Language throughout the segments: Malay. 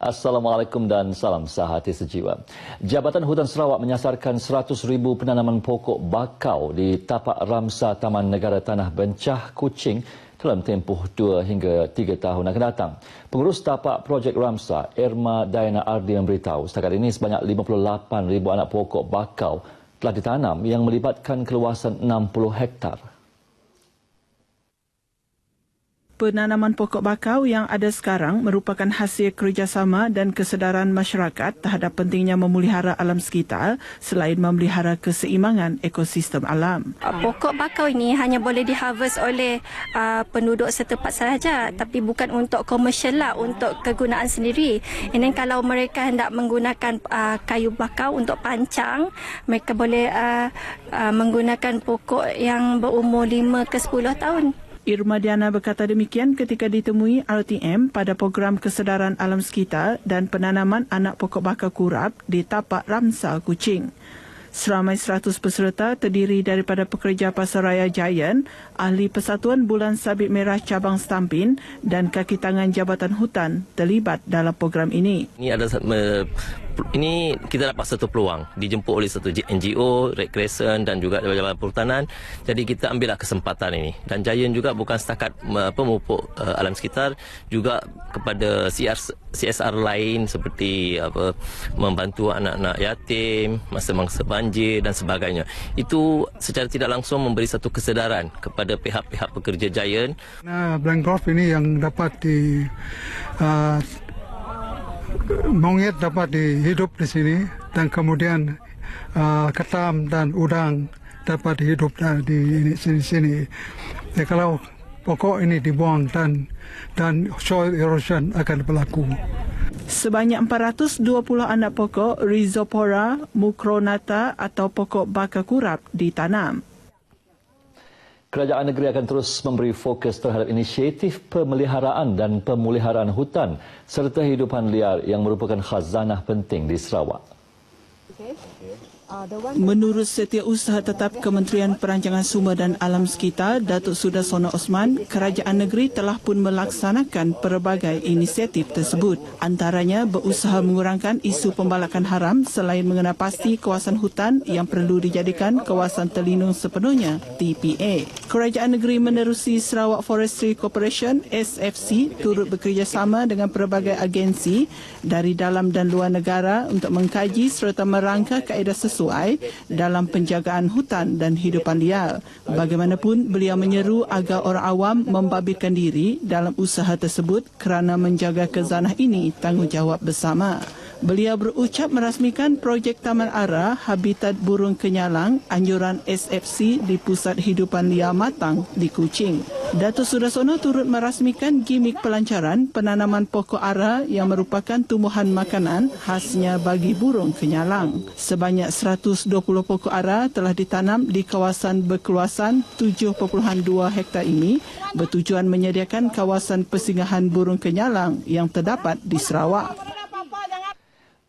Assalamualaikum dan salam sehati sejiwa. Jabatan Hutan Sarawak menyasarkan 100,000 penanaman pokok bakau di tapak Ramsar Taman Negara Tanah Bencah Kuching dalam tempoh 2 hingga 3 tahun akan datang. Pengurus tapak projek Ramsar, Irma Diana Ardi memberitahu setakat ini sebanyak 58,000 anak pokok bakau telah ditanam yang melibatkan keluasan 60 hektar. Penanaman pokok bakau yang ada sekarang merupakan hasil kerjasama dan kesedaran masyarakat terhadap pentingnya memelihara alam sekitar selain memelihara keseimbangan ekosistem alam. Pokok bakau ini hanya boleh diharvest oleh penduduk setempat sahaja, tapi bukan untuk komersial lah, untuk kegunaan sendiri. Ini kalau mereka hendak menggunakan kayu bakau untuk pancang, mereka boleh menggunakan pokok yang berumur 5 ke 10 tahun. Irma Diana berkata demikian ketika ditemui RTM pada program kesedaran alam sekitar dan penanaman anak pokok bakau kurap di tapak Ramsar Kuching. Seramai 100 peserta terdiri daripada pekerja pasaraya Giant, ahli Persatuan Bulan Sabit Merah Cabang Stampin dan kaki tangan Jabatan Hutan terlibat dalam program ini. Ini kita dapat satu peluang, dijemput oleh satu NGO, Red Crescent dan juga Jabatan Perhutanan. Jadi kita ambillah kesempatan ini. Dan Giant juga bukan setakat memupuk alam sekitar, juga kepada CSR lain seperti membantu anak-anak yatim, mangsa-mangsa banjir dan sebagainya. Itu secara tidak langsung memberi satu kesedaran kepada pihak-pihak pekerja Giant. Mangrove ini yang dapat monyet dapat hidup di sini dan kemudian ketam dan udang dapat hidup di sini. Ya, kalau pokok ini dibuang dan soil erosion akan berlaku. Sebanyak 420 anak pokok Rhizopora mucronata atau pokok bakau kurap ditanam. Kerajaan negeri akan terus memberi fokus terhadap inisiatif pemeliharaan dan pemuliharaan hutan serta hidupan liar yang merupakan khazanah penting di Sarawak. Menurut Setiausaha Tetap Kementerian Perancangan Sumber dan Alam Sekitar, Datuk Sudarsono Osman, kerajaan negeri telah pun melaksanakan pelbagai inisiatif tersebut. Antaranya berusaha mengurangkan isu pembalakan haram selain mengenal pasti kawasan hutan yang perlu dijadikan kawasan terlindung sepenuhnya, TPA. Kerajaan negeri menerusi Sarawak Forestry Corporation, SFC, turut bekerjasama dengan pelbagai agensi dari dalam dan luar negara untuk mengkaji serta merangka kaedah sesuai dalam penjagaan hutan dan hidupan liar. Bagaimanapun, beliau menyeru agar orang awam membabitkan diri dalam usaha tersebut kerana menjaga khazanah ini tanggungjawab bersama. Beliau berucap merasmikan projek Taman Ara Habitat Burung Kenyalang anjuran SFC di Pusat Hidupan Liar Matang di Kuching. Datuk Sudarsono turut merasmikan gimik pelancaran penanaman pokok ara yang merupakan tumbuhan makanan khasnya bagi burung kenyalang. Sebanyak 120 pokok ara telah ditanam di kawasan berkeluasan 7.2 hektar ini bertujuan menyediakan kawasan persinggahan burung kenyalang yang terdapat di Sarawak.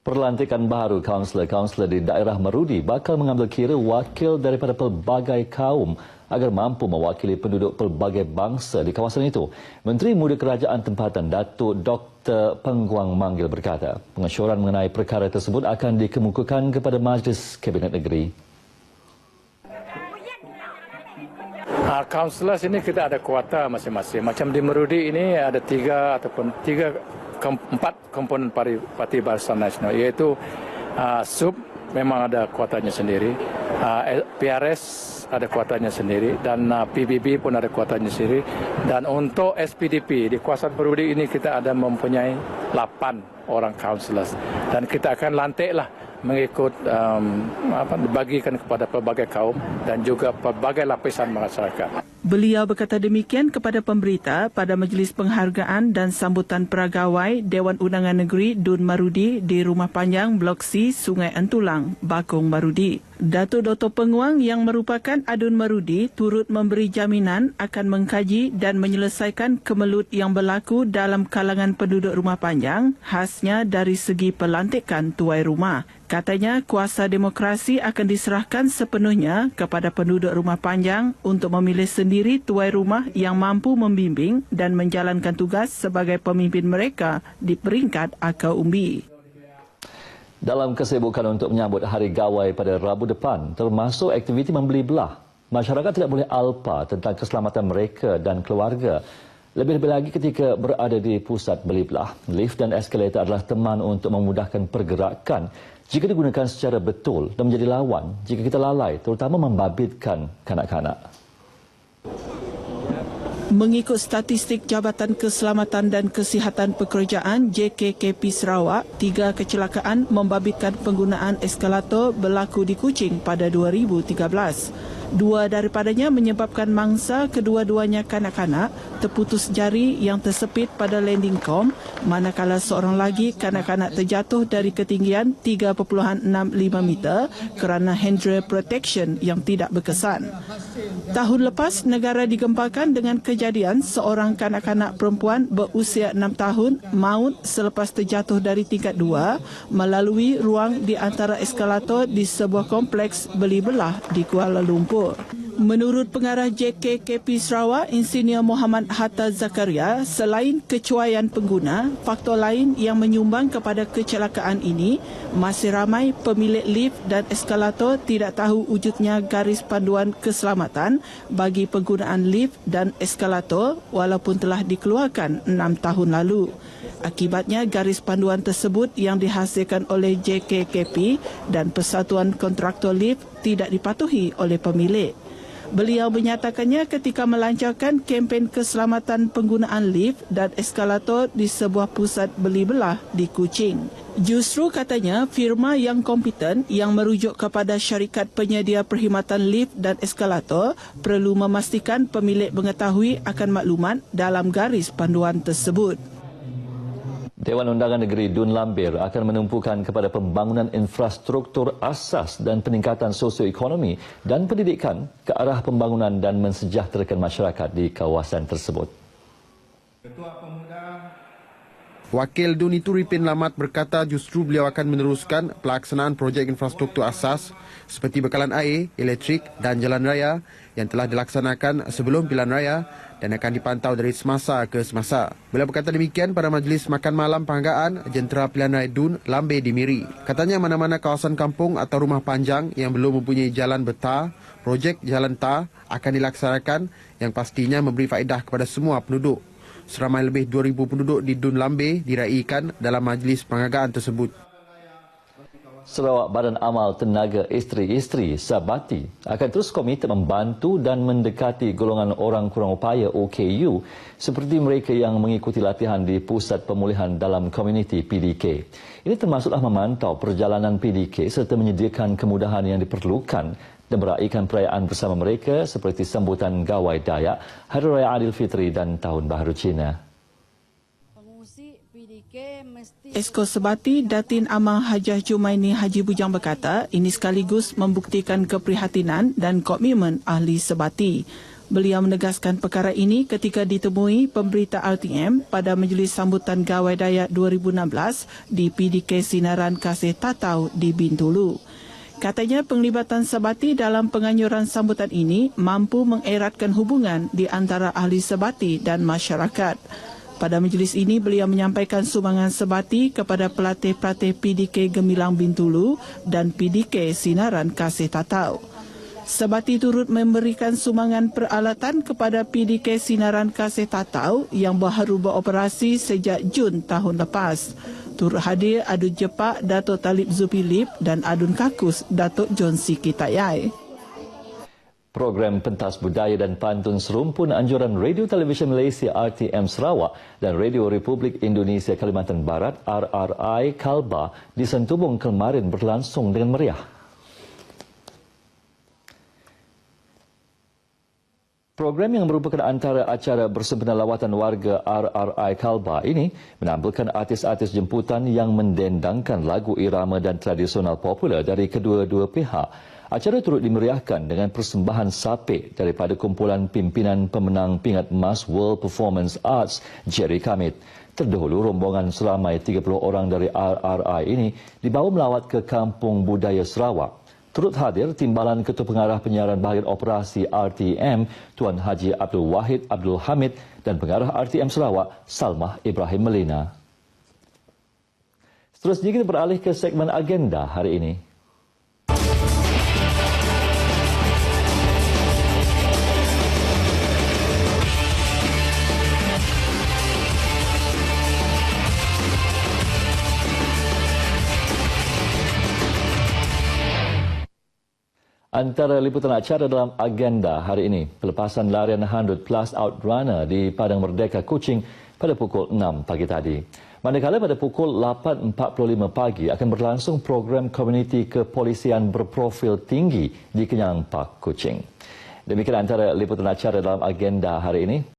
Perlantikan baru kaunselor-kaunselor di daerah Merudi bakal mengambil kira wakil daripada pelbagai kaum agar mampu mewakili penduduk pelbagai bangsa di kawasan itu. Menteri Muda Kerajaan Tempatan Datuk Dr. Pengguang Manggil berkata, pengesyoran mengenai perkara tersebut akan dikemukakan kepada Majlis Kabinet Negeri. Kaunselor sini kita ada kuota masing-masing. Macam di Merudi ini ada 4 komponen Parti Barisan Nasional, iaitu SUB memang ada kuotanya sendiri, PRS ada kuotanya sendiri, dan PBB pun ada kuotanya sendiri. Dan untuk SPDP di kawasan Merudi ini kita ada mempunyai 8 orang kaunselor, dan kita akan lantiklah mengikut dibagikan kepada pelbagai kaum dan juga pelbagai lapisan masyarakat. Beliau berkata demikian kepada pemberita pada Majlis Penghargaan dan Sambutan Peragawai Dewan Undangan Negeri Dun Marudi di Rumah Panjang Blok C, Sungai Entulang, Bakong, Marudi. Datuk Dr. Penguang yang merupakan Adun Marudi turut memberi jaminan akan mengkaji dan menyelesaikan kemelut yang berlaku dalam kalangan penduduk Rumah Panjang, khasnya dari segi pelantikan tuai rumah. Katanya kuasa demokrasi akan diserahkan sepenuhnya kepada penduduk Rumah Panjang untuk memilih sendiri sendiri tuai rumah yang mampu membimbing dan menjalankan tugas sebagai pemimpin mereka di peringkat akar umbi. Dalam kesibukan untuk menyambut Hari Gawai pada Rabu depan, termasuk aktiviti membeli belah, masyarakat tidak boleh alpa tentang keselamatan mereka dan keluarga. Lebih-lebih lagi ketika berada di pusat beli belah, lift dan eskalator adalah teman untuk memudahkan pergerakan jika digunakan secara betul dan menjadi lawan jika kita lalai, terutama membabitkan kanak-kanak. Mengikut statistik Jabatan Keselamatan dan Kesihatan Pekerjaan JKKP Sarawak, 3 kecelakaan membabitkan penggunaan eskalator berlaku di Kuching pada 2013. 2 daripadanya menyebabkan mangsa kedua-duanya kanak-kanak terputus jari yang tersepit pada landing kom, manakala seorang lagi kanak-kanak terjatuh dari ketinggian 3.65 meter kerana handrail protection yang tidak berkesan. Tahun lepas, negara digempakan dengan kejadian seorang kanak-kanak perempuan berusia 6 tahun maut selepas terjatuh dari tingkat 2 melalui ruang di antara eskalator di sebuah kompleks beli belah di Kuala Lumpur. Menurut pengarah JKKP Sarawak, Insinyur Muhammad Hatta Zakaria, selain kecuaian pengguna, faktor lain yang menyumbang kepada kecelakaan ini, masih ramai pemilik lift dan eskalator tidak tahu wujudnya garis panduan keselamatan bagi penggunaan lift dan eskalator walaupun telah dikeluarkan 6 tahun lalu. Akibatnya, garis panduan tersebut yang dihasilkan oleh JKKP dan Persatuan Kontraktor Lift tidak dipatuhi oleh pemilik. Beliau menyatakannya ketika melancarkan kempen keselamatan penggunaan lift dan eskalator di sebuah pusat beli belah di Kuching. Justru katanya firma yang kompeten yang merujuk kepada syarikat penyedia perkhidmatan lift dan eskalator perlu memastikan pemilik mengetahui akan maklumat dalam garis panduan tersebut. Dewan Undangan Negeri Dun Lambir akan menumpukan kepada pembangunan infrastruktur asas dan peningkatan sosioekonomi dan pendidikan ke arah pembangunan dan mensejahterakan masyarakat di kawasan tersebut. Wakil Dun itu Ripin Lamat berkata justru beliau akan meneruskan pelaksanaan projek infrastruktur asas seperti bekalan air, elektrik dan jalan raya yang telah dilaksanakan sebelum pilihan raya dan akan dipantau dari semasa ke semasa. Beliau berkata demikian pada majlis makan malam penghargaan Jentera Pilihan Raya Dun Lambir di Miri. Katanya mana-mana kawasan kampung atau rumah panjang yang belum mempunyai jalan bertar, projek jalan tar akan dilaksanakan yang pastinya memberi faedah kepada semua penduduk. Seramai lebih 2,000 penduduk di Dun Lambir diraikan dalam majlis penghargaan tersebut. Sarawak Badan Amal Tenaga Isteri-Isteri Sabati akan terus komited membantu dan mendekati golongan orang kurang upaya OKU seperti mereka yang mengikuti latihan di Pusat Pemulihan dalam Komuniti PDK. Ini termasuklah memantau perjalanan PDK serta menyediakan kemudahan yang diperlukan dan meraihkan perayaan bersama mereka seperti sambutan Gawai Dayak, Hari Raya Aidilfitri dan Tahun Baharu Cina. Esko Sabati Datin Amang Hajah Jumaini Haji Bujang berkata ini sekaligus membuktikan keprihatinan dan komitmen ahli Sabati. Beliau menegaskan perkara ini ketika ditemui pemberita RTM pada majlis sambutan Gawai Dayak 2016 di PDK Sinaran Kasih Tatau di Bintulu. Katanya penglibatan Sabati dalam penganjuran sambutan ini mampu mengeratkan hubungan di antara ahli Sabati dan masyarakat. Pada majlis ini, beliau menyampaikan sumbangan Sabati kepada pelatih-pelatih PDK Gemilang Bintulu dan PDK Sinaran Kasih Tatau. Sabati turut memberikan sumbangan peralatan kepada PDK Sinaran Kasih Tatau yang baru beroperasi sejak Jun tahun lepas. Turut hadir Adun Jepak Datuk Talib Zupilip dan Adun Kakus Datuk John Siki Tayai. Program Pentas Budaya dan Pantun Serumpun Anjuran Radio Televisyen Malaysia RTM Sarawak dan Radio Republik Indonesia Kalimantan Barat RRI Kalba di Sentubong kemarin berlangsung dengan meriah. Program yang merupakan antara acara bersempena lawatan warga RRI Kalba ini menampilkan artis-artis jemputan yang mendendangkan lagu irama dan tradisional popular dari kedua-dua pihak. Acara turut dimeriahkan dengan persembahan sapek daripada kumpulan pimpinan pemenang pingat emas World Performance Arts, Jerry Kamit. Terdahulu, rombongan seramai 30 orang dari RRI ini dibawa melawat ke Kampung Budaya Sarawak. Turut hadir Timbalan Ketua Pengarah Penyiaran Bahagian Operasi RTM Tuan Haji Abdul Wahid Abdul Hamid dan Pengarah RTM Sarawak Salmah Ibrahim Melina. Seterusnya kita beralih ke segmen agenda hari ini. Antara liputan acara dalam agenda hari ini, pelepasan larian 100 plus outrunner di Padang Merdeka Kuching pada pukul 6 pagi tadi. Manakala pada pukul 8.45 pagi akan berlangsung program komuniti kepolisian berprofil tinggi di Kenyang Park Kuching. Demikian antara liputan acara dalam agenda hari ini.